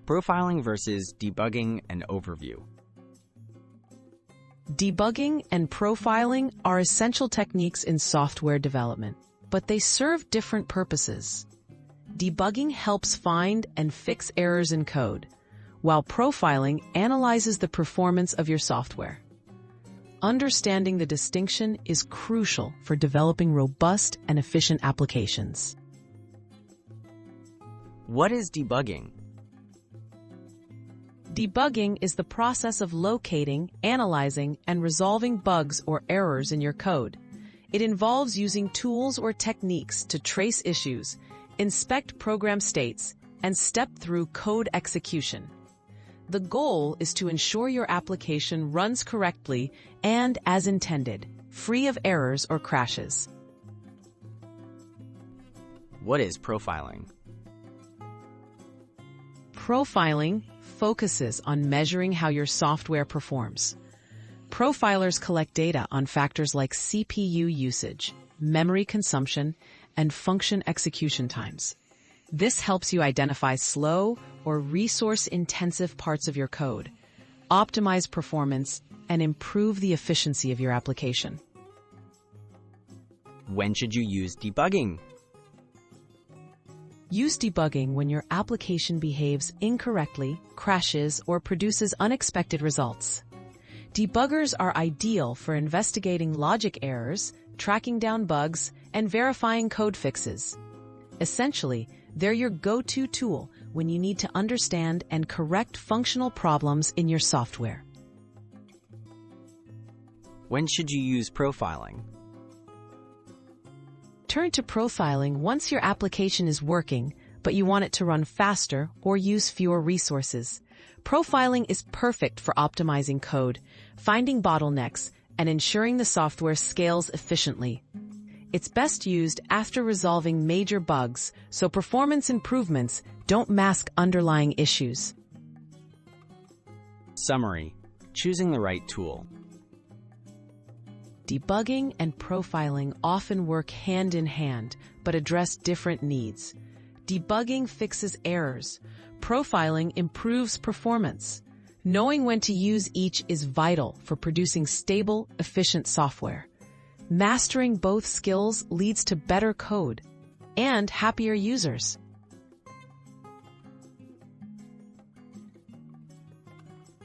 Profiling versus debugging and overview. Debugging and profiling are essential techniques in software development, but they serve different purposes. Debugging helps find and fix errors in code, while profiling analyzes the performance of your software. Understanding the distinction is crucial for developing robust and efficient applications. What is debugging? Debugging is the process of locating, analyzing, and resolving bugs or errors in your code. It involves using tools or techniques to trace issues, inspect program states, and step through code execution. The goal is to ensure your application runs correctly and as intended, free of errors or crashes. What is profiling? Profiling focuses on measuring how your software performs. Profilers collect data on factors like CPU usage, memory consumption, and function execution times. This helps you identify slow or resource-intensive parts of your code, optimize performance, and improve the efficiency of your application. When should you use debugging? Use debugging when your application behaves incorrectly, crashes, or produces unexpected results. Debuggers are ideal for investigating logic errors, tracking down bugs, and verifying code fixes. Essentially, they're your go-to tool when you need to understand and correct functional problems in your software. When should you use profiling? Turn to profiling once your application is working, but you want it to run faster or use fewer resources. Profiling is perfect for optimizing code, finding bottlenecks, and ensuring the software scales efficiently. It's best used after resolving major bugs, so performance improvements don't mask underlying issues. Summary: choosing the right tool. Debugging and profiling often work hand in hand, but address different needs. Debugging fixes errors. Profiling improves performance. Knowing when to use each is vital for producing stable, efficient software. Mastering both skills leads to better code and happier users.